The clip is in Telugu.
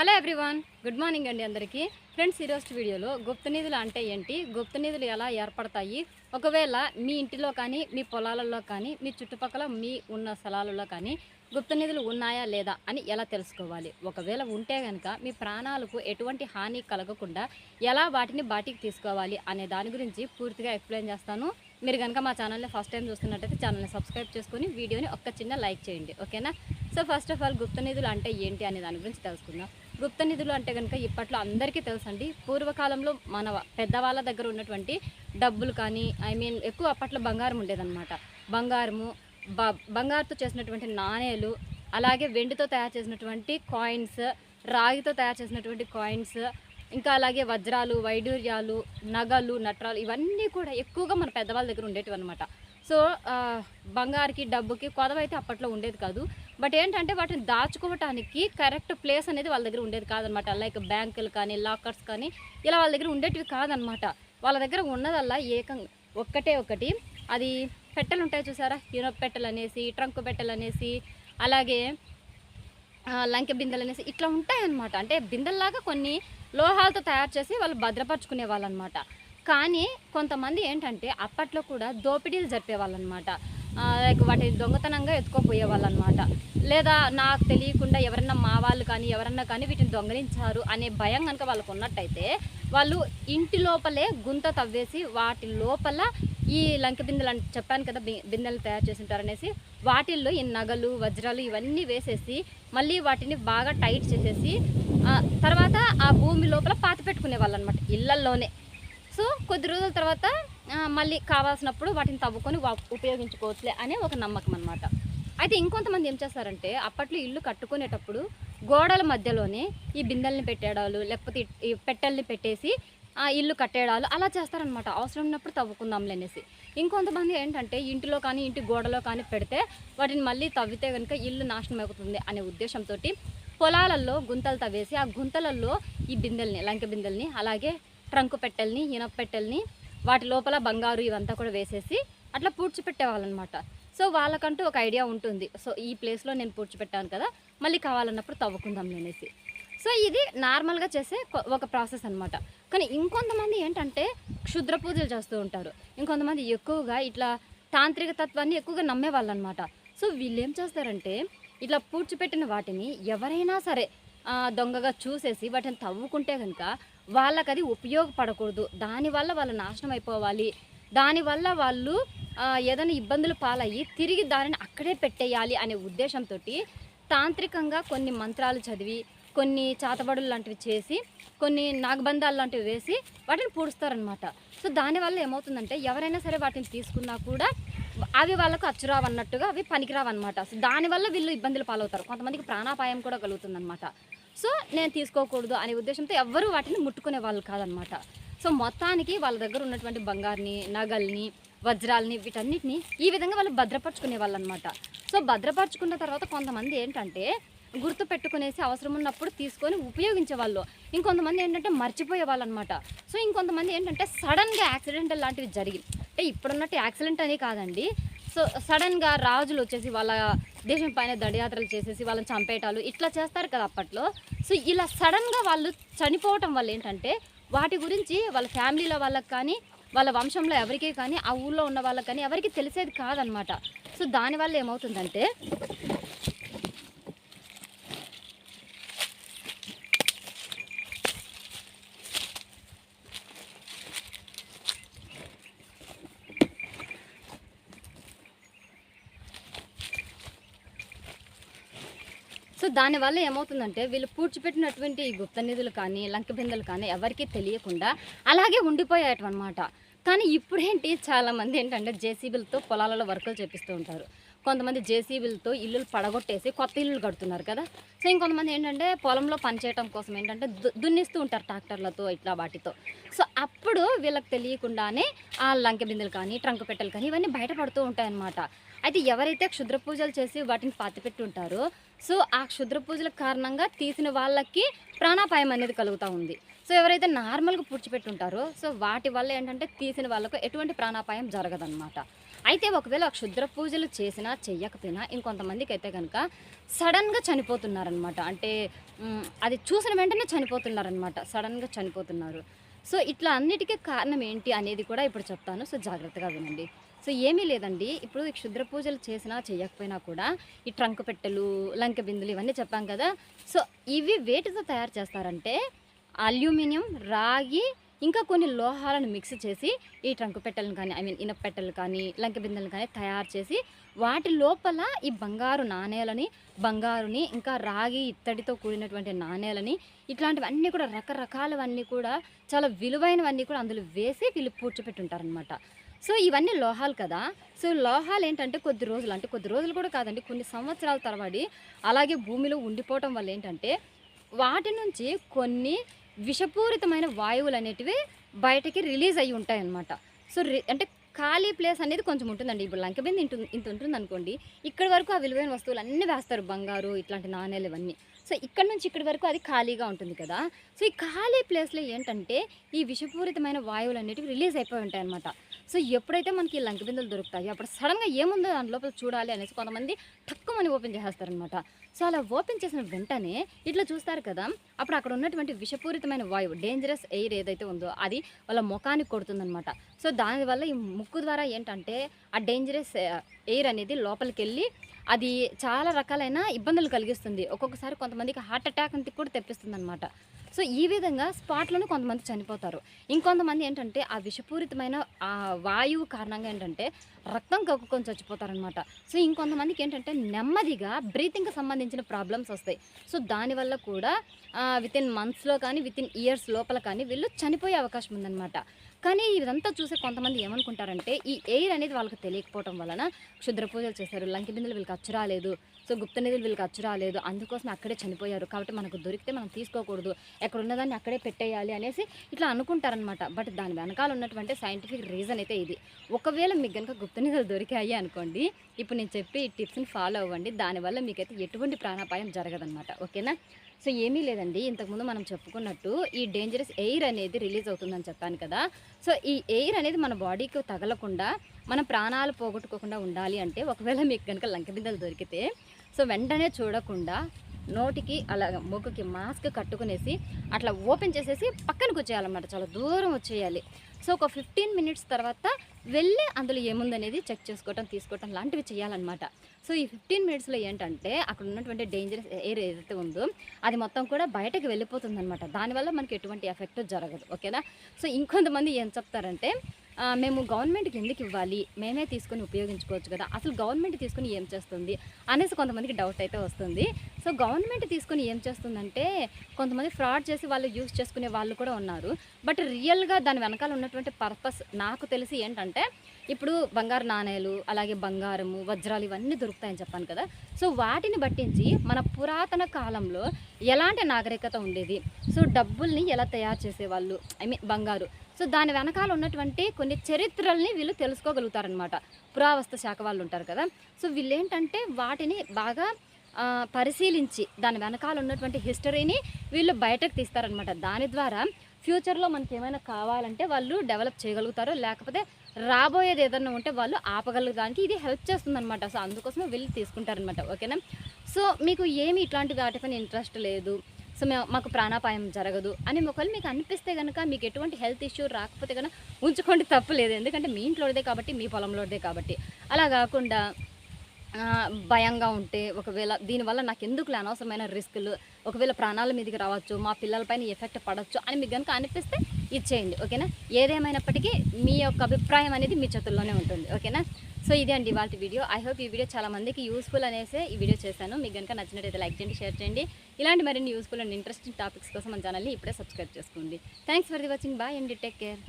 హలో ఎవ్రీవన్, గుడ్ మార్నింగ్ అండి అందరికీ. ఫ్రెండ్స్, ఈరోజు వీడియోలో గుప్త నిధులు అంటే ఏంటి, గుప్త నిధులు ఎలా ఏర్పడతాయి, ఒకవేళ మీ ఇంటిలో కానీ మీ పొలాలలో కానీ మీ చుట్టుపక్కల మీ ఉన్న స్థలాలలో కానీ గుప్త నిధులు ఉన్నాయా లేదా అని ఎలా తెలుసుకోవాలి, ఒకవేళ ఉంటే కనుక మీ ప్రాణాలకు ఎటువంటి హాని కలగకుండా ఎలా వాటిని బాటికి తీసుకోవాలి అనే దాని గురించి పూర్తిగా ఎక్స్ప్లెయిన్ చేస్తాను. మీరు కనుక మా ఛానల్ని ఫస్ట్ టైం చూస్తున్నట్టయితే ఛానల్ని సబ్స్క్రైబ్ చేసుకొని వీడియోని ఒక్క చిన్న లైక్ చేయండి, ఓకేనా. సో ఫస్ట్ ఆఫ్ ఆల్ గుప్త నిధులు అంటే ఏంటి అనే దాని గురించి తెలుసుకుందాం. గుప్త నిధులు అంటే కనుక ఇప్పట్లో అందరికీ తెలుసండి. పూర్వకాలంలో మన పెద్దవాళ్ళ దగ్గర ఉన్నటువంటి డబ్బులు కానీ, ఎక్కువ అప్పట్లో బంగారం ఉండేదన్నమాట. బంగారుతో చేసినటువంటి నాణేలు, అలాగే వెండితో తయారు చేసినటువంటి కాయిన్స్, రాగితో తయారు చేసినటువంటి కాయిన్స్, ఇంకా అలాగే వజ్రాలు, వైడూర్యాలు, నగలు, నట్రాలు, ఇవన్నీ కూడా ఎక్కువగా మన పెద్దవాళ్ళ దగ్గర ఉండేటివి అనమాట. సో బంగారుకి డబ్బుకి కొదవైతే అప్పట్లో ఉండేది కాదు. బట్ ఏంటంటే వాటిని దాచుకోవటానికి కరెక్ట్ ప్లేస్ అనేది వాళ్ళ దగ్గర ఉండేది కాదనమాట. లైక్ బ్యాంకులు కానీ, లాకర్స్ కానీ ఇలా వాళ్ళ దగ్గర ఉండేటివి కాదనమాట. వాళ్ళ దగ్గర ఉన్నదల్లా ఒకటి అది పెట్టెలు ఉంటాయి చూసారా, యూనప్ పెట్టెలు అనేసి, ట్రంక్ పెట్టెలు అనేసి, అలాగే లంకె బిందెలు అనేసి ఇట్లా ఉంటాయన్నమాట. అంటే బిందెల్లాగా కొన్ని లోహాలతో తయారు చేసి వాళ్ళు భద్రపరుచుకునే వాళ్ళు అనమాట. కానీ కొంతమంది ఏంటంటే అప్పట్లో కూడా దోపిడీలు జరిపేవాళ్ళనమాట. లైక్ వాటిని దొంగతనంగా ఎత్తుకోపోయేవాళ్ళు అనమాట. లేదా నాకు తెలియకుండా ఎవరన్నా మా వాళ్ళు కానీ ఎవరన్నా కానీ వీటిని దొంగలించారు అనే భయం కనుక వాళ్ళకు ఉన్నట్టయితే వాళ్ళు ఇంటి లోపలే గుంత తవ్వేసి వాటి లోపల ఈ లంకె బిందెలు అని చెప్పాను కదా, బిందెలు తయారు చేసి ఉంటారనేసి వాటిల్లో ఈ నగలు, వజ్రాలు ఇవన్నీ వేసేసి మళ్ళీ వాటిని బాగా టైట్ చేసేసి తర్వాత ఆ భూమి లోపల పాతి పెట్టుకునే వాళ్ళు అనమాట, ఇళ్లల్లోనే. సో కొద్ది రోజుల తర్వాత మళ్ళీ కావాల్సినప్పుడు వాటిని తవ్వుకొని ఉపయోగించుకోవచ్చులే అనే ఒక నమ్మకం అనమాట. అయితే ఇంకొంతమంది ఏం చేస్తారంటే అప్పట్లో ఇల్లు కట్టుకునేటప్పుడు గోడల మధ్యలోనే ఈ బిందెల్ని పెట్టేడాలు, లేకపోతే ఈ పెట్టెల్ని పెట్టేసి ఇల్లు కట్టేడాలు అలా చేస్తారనమాట. అవసరం ఉన్నప్పుడు తవ్వుకుందాంలే అనేసి. ఇంకొంతమంది ఏంటంటే ఇంటిలో కానీ ఇంటి గోడలో కానీ పెడితే వాటిని మళ్ళీ తవ్వితే కనుక ఇల్లు నాశనం అవుతుంది అనే ఉద్దేశంతో పొలాలలో గుంతలు తవ్వేసి ఆ గుంతలలో ఈ బిందెల్ని, లంకె బిందెల్ని, అలాగే ట్రంకు పెట్టెల్ని, ఇనప పెట్టెల్ని, వాటి లోపల బంగారు ఇవంతా కూడా వేసేసి అట్లా పూడ్చిపెట్టేవాళ్ళనమాట. సో వాళ్ళకంటూ ఒక ఐడియా ఉంటుంది. సో ఈ ప్లేస్లో నేను పూడ్చిపెట్టాను కదా, మళ్ళీ కావాలన్నప్పుడు తవ్వుకుందాం అనేసి. సో ఇది నార్మల్గా చేసే ఒక ప్రాసెస్ అనమాట. కానీ ఇంకొంతమంది ఏంటంటే క్షుద్ర పూజలు చేస్తూ ఉంటారు. ఇంకొంతమంది ఎక్కువగా ఇట్లా తాంత్రిక తత్వాన్ని ఎక్కువగా నమ్మేవాళ్ళు అనమాట. సో వీళ్ళు ఏం చేస్తారంటే ఇట్లా పూడ్చిపెట్టిన వాటిని ఎవరైనా సరే దొంగగా చూసేసి వాటిని తవ్వుకుంటే కనుక వాళ్ళకి అది ఉపయోగపడకూడదు, దానివల్ల వాళ్ళు నాశనం అయిపోవాలి, దానివల్ల వాళ్ళు ఏదైనా ఇబ్బందులు పాలయ్యి తిరిగి దానిని అక్కడే పెట్టేయాలి అనే ఉద్దేశంతో తాంత్రికంగా కొన్ని మంత్రాలు చదివి, కొన్ని చాతబడులు లాంటివి చేసి, కొన్ని నాగబంధాలు లాంటివి వేసి వాటిని పూడుస్తారనమాట. సో దానివల్ల ఏమవుతుందంటే ఎవరైనా సరే వాటిని తీసుకున్నా కూడా అవి వాళ్ళకు అచ్చురావు అన్నట్టుగా అవి పనికిరావన్నమాట. సో దానివల్ల వీళ్ళు ఇబ్బందులు పాలవుతారు. కొంతమందికి ప్రాణాపాయం కూడా కలుగుతుందన్నమాట. సో నేను తీసుకోకూడదు అనే ఉద్దేశంతో ఎవ్వరూ వాటిని ముట్టుకునే వాళ్ళు కాదనమాట. సో మొత్తానికి వాళ్ళ దగ్గర ఉన్నటువంటి బంగారుని, నగల్ని, వజ్రాలని, వీటన్నిటిని ఈ విధంగా వాళ్ళు భద్రపరుచుకునే వాళ్ళు అనమాట. సో భద్రపరుచుకున్న తర్వాత కొంతమంది ఏంటంటే గుర్తు పెట్టుకునేసి అవసరం ఉన్నప్పుడు తీసుకొని ఉపయోగించే వాళ్ళు. ఇంకొంతమంది ఏంటంటే మర్చిపోయే వాళ్ళు అనమాట. సో ఇంకొంతమంది ఏంటంటే సడన్గా యాక్సిడెంటల్ లాంటివి జరిగి, అంటే ఇప్పుడున్నట్టు యాక్సిడెంట్ అని కాదండి. సో సడన్గా రాజులు వచ్చేసి వాళ్ళ దేశం పైన దండయాత్రలు చేసేసి వాళ్ళని చంపేయటాలు ఇట్లా చేస్తారు కదా అప్పట్లో. సో ఇలా సడన్గా వాళ్ళు చనిపోవటం వల్ల ఏంటంటే వాటి గురించి వాళ్ళ ఫ్యామిలీలో వాళ్ళకి కానీ, వాళ్ళ వంశంలో ఎవరికీ కానీ, ఆ ఊళ్ళో ఉన్న వాళ్ళకి కానీ ఎవరికి తెలిసేది కాదనమాట. సో దానివల్ల ఏమవుతుందంటే వీళ్ళు పూడ్చిపెట్టినటువంటి ఈ గుప్త నిధులు కానీ, లంకె బిందెలు కానీ ఎవరికీ తెలియకుండా అలాగే ఉండిపోయాయటం అనమాట. కానీ ఇప్పుడేంటి చాలామంది ఏంటంటే జేసీబీలతో పొలాలలో వర్కులు చేపిస్తూ ఉంటారు. కొంతమంది జేసీబీలతో ఇల్లులు పడగొట్టేసి కొత్త ఇల్లులు కడుతున్నారు కదా. సో ఇంకొంతమంది ఏంటంటే పొలంలో పనిచేయటం కోసం ఏంటంటే దున్నిస్తూ ఉంటారు ట్రాక్టర్లతో ఇట్లా వాటితో. సో అప్పుడు వీళ్ళకి తెలియకుండానే ఆ లంకె బిందెలు కానీ, ట్రంక్ పెట్టెలు కానీ ఇవన్నీ బయటపడుతూ ఉంటాయన్నమాట. అయితే ఎవరైతే క్షుద్ర పూజలు చేసి వాటిని పాతిపెట్టి ఉంటారో సో ఆ క్షుద్ర పూజల కారణంగా తీసిన వాళ్ళకి ప్రాణాపాయం అనేది కలుగుతూ ఉంది. సో ఎవరైతే నార్మల్గా పూడ్చిపెట్టి ఉంటారో సో వాటి వల్ల ఏంటంటే తీసిన వాళ్ళకు ఎటువంటి ప్రాణాపాయం జరగదన్నమాట. అయితే ఒకవేళ క్షుద్ర పూజలు చేసినా చెయ్యకపోయినా ఇంకొంతమందికి అయితే కనుక సడన్గా చనిపోతున్నారనమాట. అంటే అది చూసిన వెంటనే చనిపోతున్నారనమాట, సడన్గా చనిపోతున్నారు. సో ఇట్లా అన్నిటికీ కారణం ఏంటి అనేది కూడా ఇప్పుడు చెప్తాను. సో జాగ్రత్తగా వినండి. సో ఏమీ లేదండి, ఇప్పుడు ఈ క్షుద్ర పూజలు చేసినా చేయకపోయినా కూడా ఈ ట్రంక్ పెట్టెలు, లంకె బిందులు ఇవన్నీ చెప్పాం కదా. సో ఇవి వేటితో తయారు చేస్తారంటే అల్యూమినియం, రాగి, ఇంకా కొన్ని లోహాలను మిక్స్ చేసి ఈ ట్రంక్ పెట్టెలను కానీ, ఐ మీన్ ఇనప పెట్టెలు కానీ, లంకె బిందెలను కానీ తయారు చేసి వాటి లోపల ఈ బంగారు నాణేలని, బంగారుని, ఇంకా రాగి ఇత్తడితో కూడినటువంటి నాణేలని, ఇట్లాంటివన్నీ కూడా రకరకాలవన్నీ కూడా చాలా విలువైనవన్నీ కూడా అందులో వేసి వీళ్ళు పూడ్చిపెట్టుంటారనమాట. సో ఇవన్నీ లోహాలు కదా. సో లోహాలు ఏంటంటే కొద్ది రోజులు, అంటే కొద్ది రోజులు కూడా కాదండి, కొన్ని సంవత్సరాల తరబడి అలాగే భూమిలో ఉండిపోవటం వల్ల ఏంటంటే వాటి నుంచి కొన్ని విషపూరితమైన వాయువులు అనేటివి బయటకి రిలీజ్ అయ్యి ఉంటాయి అన్నమాట. సో అంటే ఖాళీ ప్లేస్ అనేది కొంచెం ఉంటుందండి. ఇప్పుడు లంకెబింది ఇంత ఉంటుంది అనుకోండి, ఇక్కడ వరకు ఆ విలువైన వస్తువులు అన్నీ వేస్తారు, బంగారు ఇట్లాంటి నాణేలు ఇవన్నీ. సో ఇక్కడ నుంచి ఇక్కడి వరకు అది ఖాళీగా ఉంటుంది కదా. సో ఈ ఖాళీ ప్లేస్లో ఏంటంటే ఈ విషపూరితమైన వాయువులు అనేటివి రిలీజ్ అయిపోయి ఉంటాయి అనమాట. సో ఎప్పుడైతే మనకి ఈ లంకె బిందెలు దొరుకుతాయో అప్పుడు సడన్గా ఏముందో దాని లోపల చూడాలి అనేసి కొంతమంది టక్కుమని ఓపెన్ చేసేస్తారనమాట. సో అలా ఓపెన్ చేసిన వెంటనే ఇట్లా చూస్తారు కదా, అప్పుడు అక్కడ ఉన్నటువంటి విషపూరితమైన వాయువు, డేంజరస్ ఎయిర్ ఏదైతే ఉందో అది వాళ్ళ ముఖానికి కొడుతుందనమాట. సో దానివల్ల ఈ ముక్కు ద్వారా ఏంటంటే ఆ డేంజరస్ ఎయిర్ అనేది లోపలికి వెళ్ళి అది చాలా రకాలైన ఇబ్బందులు కలిగిస్తుంది. ఒక్కొక్కసారి కొంతమందికి హార్ట్ అటాక్ అంతా కూడా తెప్పిస్తుంది అనమాట. సో ఈ విధంగా స్పాట్లోనే కొంతమంది చనిపోతారు. ఇంకొంతమంది ఏంటంటే ఆ విషపూరితమైన ఆ వాయువు కారణంగా ఏంటంటే రక్తం కక్కుకొని చచ్చిపోతారనమాట. సో ఇంకొంతమందికి ఏంటంటే నెమ్మదిగా బ్రీతింగ్కి సంబంధించిన ప్రాబ్లమ్స్ వస్తాయి. సో దానివల్ల కూడా వితిన్ మంత్స్లో కానీ వితిన్ ఇయర్స్ లోపల కానీ వీళ్ళు చనిపోయే అవకాశం ఉందన్నమాట. కానీ ఇదంతా చూసి కొంతమంది ఏమనుకుంటారంటే ఈ ఎయిర్ అనేది వాళ్ళకి తెలియకపోవడం వలన క్షుద్ర పూజలు చేశారు, లంకె బిందెలు వీళ్ళకి అచ్చు రాలేదు, సో గుప్త నిధులు వీళ్ళకి అచ్చు రాలేదు, అందుకోసం అక్కడే చనిపోయారు, కాబట్టి మనకు దొరికితే మనం తీసుకోకూడదు, ఎక్కడ ఉన్నదాన్ని అక్కడే పెట్టేయాలి అనేసి ఇట్లా అనుకుంటారనమాట. బట్ దాని వెనకాల ఉన్నటువంటి సైంటిఫిక్ రీజన్ అయితే ఇది. ఒకవేళ మీకు కనుక గుప్త నిధులు దొరికాయి అనుకోండి, ఇప్పుడు నేను చెప్పి ఈ టిప్స్ని ఫాలో అవ్వండి, దానివల్ల మీకైతే ఎటువంటి ప్రాణాపాయం జరగదనమాట. ఓకేనా. సో ఏమీ లేదండి, ఇంతకుముందు మనం చెప్పుకున్నట్టు ఈ డేంజరస్ ఎయిర్ అనేది రిలీజ్ అవుతుందని చెప్పాను కదా. సో ఈ ఎయిర్ అనేది మన బాడీకి తగలకుండా మన ప్రాణాలు పోగొట్టుకోకుండా ఉండాలి అంటే ఒకవేళ మీకు కనుక లంకె బిందెలు దొరికితే సో వెంటనే చూడకుండా నోటికి అలా ముక్కుకి మాస్క్ కట్టుకునేసి అట్లా ఓపెన్ చేసేసి పక్కనకు వచ్చేయాలన్నమాట, చాలా దూరం వచ్చేయాలి. సో ఒక 15 మినిట్స్ తర్వాత వెళ్ళి అందులో ఏముందనేది చెక్ చేసుకోవటం, తీసుకోవటం లాంటివి చేయాలన్నమాట. సో ఈ 15 మినిట్స్లో ఏంటంటే అక్కడ ఉన్నటువంటి డేంజరస్ ఎయిర్ ఏదైతే ఉందో అది మొత్తం కూడా బయటకు వెళ్ళిపోతుందన్నమాట. దానివల్ల మనకి ఎటువంటి ఎఫెక్ట్ జరగదు. ఓకేనా. సో ఇంకొంతమంది ఏం చెప్తారంటే మేము గవర్నమెంట్కి ఎందుకు ఇవ్వాలి, మేమే తీసుకొని ఉపయోగించుకోవచ్చు కదా, అసలు గవర్నమెంట్ తీసుకొని ఏం చేస్తుంది అనేసి కొంతమందికి డౌట్ అయితే వస్తుంది. సో గవర్నమెంట్ తీసుకొని ఏం చేస్తుందంటే కొంతమంది ఫ్రాడ్ చేసి వాళ్ళు యూజ్ చేసుకునే వాళ్ళు కూడా ఉన్నారు. బట్ రియల్గా దాని వెనకాల ఉన్నటువంటి పర్పస్ నాకు తెలిసి ఏంటంటే ఇప్పుడు బంగారు నాణేలు, అలాగే బంగారము, వజ్రాలు ఇవన్నీ దొరుకుతాయని చెప్పాను కదా. సో వాటిని బట్టించి మన పురాతన కాలంలో ఎలాంటి నాగరికత ఉండేది, సో డబ్బుల్ని ఎలా తయారు చేసేవాళ్ళు, ఐ మీన్ బంగారు, సో దాని వెనకాల ఉన్నటువంటి కొన్ని చరిత్రల్ని వీళ్ళు తెలుసుకోగలుగుతారనమాట. పురావస్తు శాఖ వాళ్ళు ఉంటారు కదా. సో వీళ్ళు ఏంటంటే వాటిని బాగా పరిశీలించి దాని వెనకాల ఉన్నటువంటి హిస్టరీని వీళ్ళు బయటకు తీస్తారనమాట. దాని ద్వారా ఫ్యూచర్లో మనకి ఏమైనా కావాలంటే వాళ్ళు డెవలప్ చేయగలుగుతారు, లేకపోతే రాబోయేది ఏదన్నా ఉంటే వాళ్ళు ఆపగలగడానికి ఇది హెల్ప్ చేస్తుందన్నమాట. సో అందుకోసమే వీళ్ళు తీసుకుంటారనమాట. ఓకేనా. సో మీకు ఏమి ఇట్లాంటి వాటిపైన ఇంట్రెస్ట్ లేదు, సో మాకు ప్రాణాపాయం జరగదు అని ఒకవేళ మీకు అనిపిస్తే కనుక, మీకు ఎటువంటి హెల్త్ ఇష్యూ రాకపోతే కనుక ఉంచుకోండి, తప్పలేదు. ఎందుకంటే మీ ఇంట్లోదే కాబట్టి, మీ పొలంలోదే కాబట్టి. అలా కాకుండా భయంగా ఉంటే ఒకవేళ దీనివల్ల నాకు ఎందుకు అనవసరమైన రిస్కులు, ఒకవేళ ప్రాణాల మీదకి రావచ్చు, మా పిల్లలపైన ఎఫెక్ట్ పడవచ్చు అని మీకు కనుక అనిపిస్తే ఇచ్చేయండి. ఓకేనా. ఏదేమైనప్పటికీ మీ యొక్క అభిప్రాయం అనేది మీ చేతుల్లోనే ఉంటుంది. ఓకేనా. సో ఇదే అండి ఇవాళ వీడియో. ఐ హోప్ ఈ వీడియో చాలా మందికి యూస్ఫుల్ అనేసి ఈ వీడియో చేశాను. మీకు కనుక నచ్చినట్టయితే లైక్ చేయండి, షేర్ చేయండి. ఇలాంటి మరిన్ని యూస్ఫుల్ అండ్ ఇంట్రెస్టింగ్ టాపిక్స్ కోసం మన ఛానల్ని ఇప్పుడే సబ్స్క్రైబ్ చేసుకోండి. Thanks for the watching. Bye and take care.